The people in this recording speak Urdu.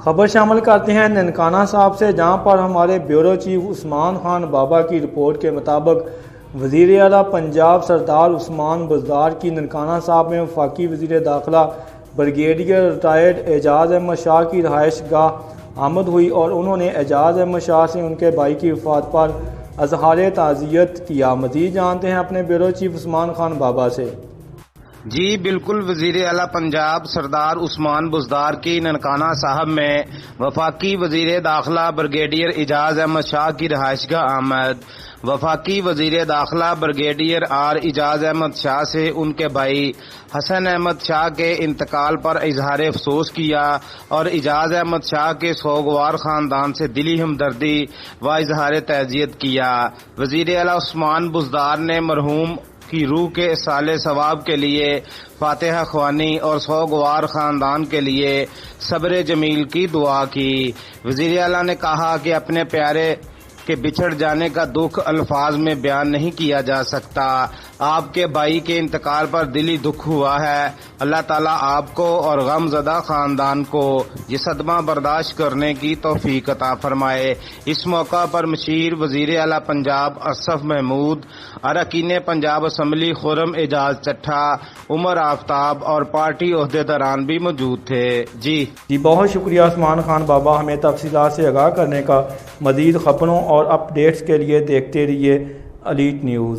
خبر شامل کرتے ہیں ننکانہ صاحب سے، جہاں پر ہمارے بیورو چیف عثمان خان بابا کی رپورٹ کے مطابق وزیر اعلیٰ پنجاب سردار عثمان بزدار کی ننکانہ صاحب میں وفاقی وزیر داخلہ بریگیڈیئر ریٹائرڈ اعجاز احمد شاہ کی رہائش گاہ آمد ہوئی اور انہوں نے اعجاز احمد شاہ سے ان کے بھائی کی وفات پر اظہار تعزیت کیا۔ مزید جانتے ہیں اپنے بیورو چیف عثمان خان بابا سے۔ جی بالکل، وزیر اعلیٰ پنجاب سردار عثمان بزدار کی ننکانہ صاحب میں وفاقی وزیر داخلہ بریگیڈیئر اعجاز احمد شاہ کی رہائش گاہ آمد۔ وفاقی وزیر داخلہ بریگیڈیئر آر اعجاز احمد شاہ سے ان کے بھائی حسن احمد شاہ کے انتقال پر اظہار افسوس کیا اور اعجاز احمد شاہ کے سوگوار خاندان سے دلی ہمدردی و اظہار تعزیت کیا۔ وزیر اعلیٰ عثمان بزدار نے مرحوم کی روح کے اصالِ ثواب کے لیے فاتحہ خوانی اور سوگوار خاندان کے لیے صبر جمیل کی دعا کی۔ وزیر اعلیٰ نے کہا کہ اپنے پیارے کے بچھڑ جانے کا دکھ الفاظ میں بیان نہیں کیا جا سکتا۔ آپ کے بھائی کے انتقال پر دلی دکھ ہوا ہے۔ اللہ تعالیٰ آپ کو اور غم زدہ خاندان کو یہ صدمہ برداشت کرنے کی توفیق عطا فرمائے۔ اس موقع پر مشیر وزیر اعلیٰ پنجاب اشرف محمود، اراکین پنجاب اسمبلی خرم اعجاز چٹھا، عمر آفتاب اور پارٹی عہدیداران بھی موجود تھے۔ جی بہت شکریہ عثمان خان بابا، ہمیں تفصیلات سے آگاہ کرنے کا۔ مزید خبروں اور اپ ڈیٹس کے لیے دیکھتے رہیے ایلیٹ نیوز۔